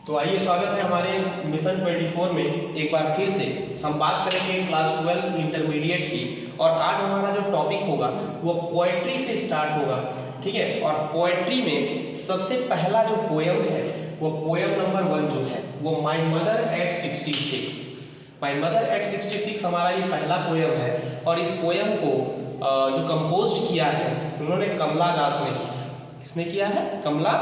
तो आइए, स्वागत है हमारे मिशन 24 में। एक बार फिर से हम बात करेंगे क्लास 12 इंटरमीडिएट की। और आज हमारा जो टॉपिक होगा वो पोएट्री से स्टार्ट होगा, ठीक है। और पोएट्री में सबसे पहला जो पोयम है वो पोयम नंबर 1 जो है वो my mother eight 66। My mother eight 66 हमारा ये पहला पोयम है। और इस पोयम को जो कंपोज किया है उन्होंने कमला दास ने किया है। किसने किया है? कमला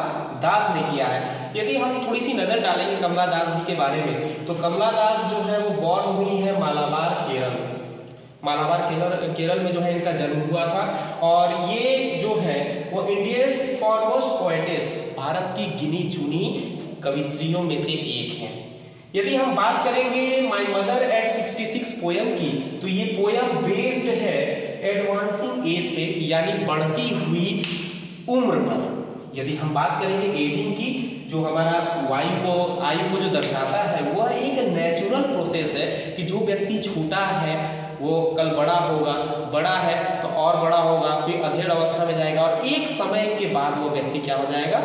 दास ने किया है। यदि हम थोड़ी सी नजर डालेंगे कमला दास जी के बारे में, तो कमला दास जो है वो बॉर्न हुई है मालाबार केरल में। मालाबार केरल में जो है इनका जन्म हुआ था। और ये जो है वो इंडियंस फॉरमोस्ट पोएटेस, भारत की गिनी चुनी कवित्रियों में से एक हैं। यदि हम बात करेंगे माय मदर एट 66 पोयम की, तो ये पोयम बेस्ड है एडवांसिंग एज पे, यानी बढ़ती हुई उम्र पर। यदि हम बात करेंगे एजिंग की, जो हमारा आयु को जो दर्शाता है वह एक नेचुरल प्रोसेस है कि जो व्यक्ति छोटा है वो कल बड़ा होगा, बड़ा है तो और बड़ा होगा, फिर अधेड़ अवस्था में जाएगा और एक समय के बाद वो व्यक्ति क्या हो जाएगा?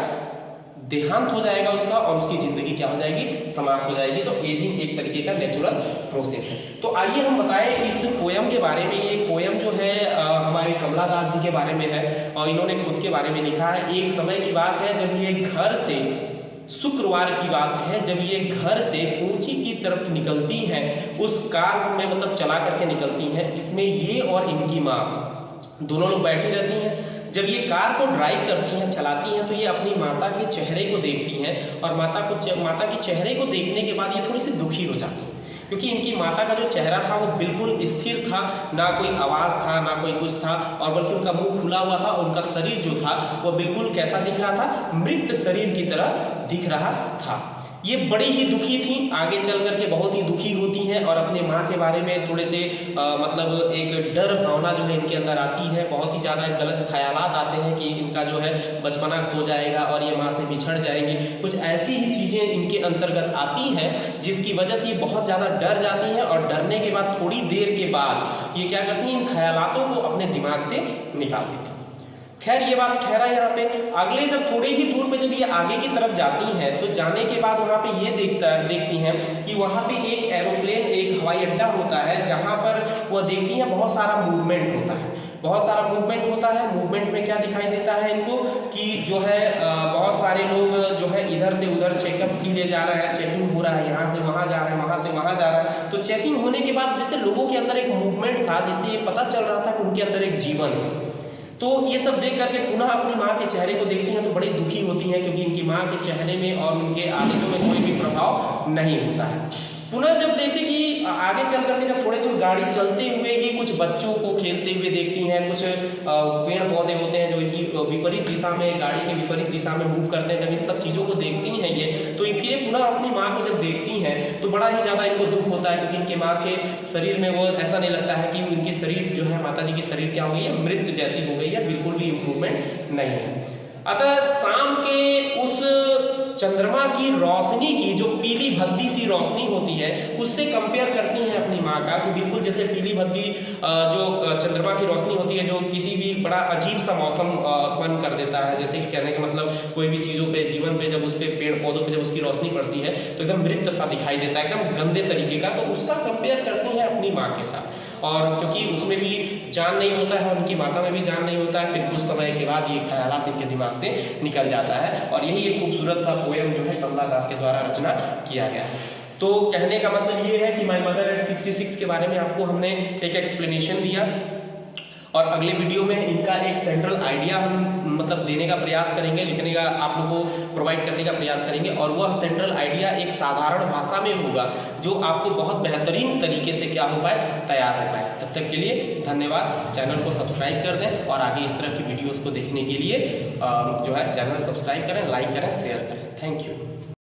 देहांत हो जाएगा उसका, और उसकी जिंदगी क्या हो जाएगी? समाप्त हो जाएगी। तो एजिंग एक तरीके का नेचुरल प्रोसेस है। तो आइए हम बताएं इस पोयम के बारे में। ये पोयम जो है हमारे कमला दास जी के बारे में है और इन्होंने खुद के बारे में लिखा है। एक समय की बात है जब ये घर से, शुक्रवार की बात है, जब ये घर से कोची की तरफ निकलती हैं, उस कार में मतलब चला करके निकलती हैं। इसमें ये और इनकी माँ दोनों लोग बैठी रहती हैं। जब ये कार को ड्राइव करती हैं, चलाती हैं, तो ये अपनी माता के चेहरे को देखती हैं और माता के चेहरे को देखने के बाद ये थोड़ी सी दुखी हो जाती हैं, क्योंकि इनकी माता का जो चेहरा था वो बिल्कुल स्थिर था, ना कोई आवाज़ था ना कोई कुछ था, और बल्कि उनका मुंह खुला हुआ था और उनका शरीर जो था वो बिल्कुल कैसा दिख रहा था? मृत शरीर की तरह दिख रहा था। ये बड़ी ही दुखी थी, आगे चल करके बहुत ही दुखी होती हैं और अपने माँ के बारे में थोड़े से मतलब एक डर भावना जो है इनके अंदर आती है। बहुत ही ज़्यादा गलत ख्यालात आते हैं कि इनका जो है बचपना खो जाएगा और ये माँ से बिछड़ जाएंगी। कुछ ऐसी ही चीज़ें इनके अंतर्गत आती हैं जिसकी वजह से ये बहुत ज़्यादा डर जाती हैं। और डरने के बाद थोड़ी देर के बाद ये क्या करती हैं? इन ख्यालातों को अपने दिमाग से निकाल देती हैं। खैर ये बात ठहरा यहाँ पे। अगले जब थोड़ी ही दूर पे जब ये आगे की तरफ जाती हैं, तो जाने के बाद वहाँ पे ये देखती हैं कि वहाँ पे एक एरोप्लेन, एक हवाई अड्डा होता है, जहाँ पर वह देखती हैं बहुत सारा मूवमेंट होता है। बहुत सारा मूवमेंट होता है। मूवमेंट में क्या दिखाई देता है इनको कि जो है बहुत सारे लोग जो है इधर से उधर चेकअप के लिए जा रहे हैं, चेकिंग हो रहा है, यहाँ से वहाँ जा रहा है, वहाँ से वहाँ जा रहा है। तो चेकिंग होने के बाद जैसे लोगों के अंदर एक मूवमेंट था, जिससे ये पता चल रहा था कि उनके अंदर एक जीवन है। तो ये सब देख करके पुनः अपनी माँ के चेहरे को देखती हैं तो बड़ी दुखी होती हैं, क्योंकि इनकी माँ के चेहरे में और उनके आदतों में कोई भी प्रभाव नहीं होता है। पुनः जब जैसे कि आगे चल करके जब थोड़े दूर गाड़ी चलते हुए ही कुछ बच्चों को खेलते हुए देखती हैं, कुछ पेड़ पौधे होते हैं जो इनकी विपरीत दिशा में, गाड़ी के विपरीत दिशा में मूव करते हैं। जब इन सब चीज़ों को देखती हैं ये, तो फिर पुनः अपनी माँ को जब देखती हैं तो बड़ा ही ज़्यादा इनको दुख होता है, क्योंकि इनके माँ के शरीर में वो ऐसा नहीं लगता है कि इनकी शरीर जो है, माता जी की शरीर क्या हो गई है? मृत जैसी हो गई है, बिल्कुल भी इम्प्रूवमेंट नहीं है। अतः शाम के उस चंद्रमा की रोशनी की, जो पीली भद्दी सी रोशनी होती है, उससे कंपेयर करती हैं अपनी माँ का, कि बिल्कुल जैसे पीली भद्दी जो चंद्रमा की रोशनी होती है, जो किसी भी बड़ा अजीब सा मौसम उत्पन्न कर देता है। जैसे कि कहने का मतलब कोई भी चीज़ों पे, जीवन पे, जब उस पे पेड़ पौधों पे जब उसकी रोशनी पड़ती है तो एकदम मृत सा दिखाई देता है, एकदम गंदे तरीके का। तो उसका कंपेयर करती हैं अपनी माँ के साथ। और क्योंकि उसमें भी जान नहीं होता है और उनकी माता में भी जान नहीं होता है, फिर कुछ समय के बाद ये ख्यालात इनके दिमाग से निकल जाता है। और यही एक खूबसूरत सा पोयम जो है कमला दास के द्वारा रचना किया गया है। तो कहने का मतलब ये है कि माय मदर एट 66 के बारे में आपको हमने एक एक्सप्लेनेशन दिया, और अगले वीडियो में इनका एक सेंट्रल आइडिया हम मतलब देने का प्रयास करेंगे, लिखने का आप लोगों को प्रोवाइड करने का प्रयास करेंगे। और वह सेंट्रल आइडिया एक साधारण भाषा में होगा, जो आपको बहुत बेहतरीन तरीके से क्या हो पाए? तैयार हो पाए। तब तक के लिए धन्यवाद। चैनल को सब्सक्राइब कर दें और आगे इस तरह की वीडियोज़ को देखने के लिए जो है चैनल सब्सक्राइब करें, लाइक करें, शेयर करें। Thank you.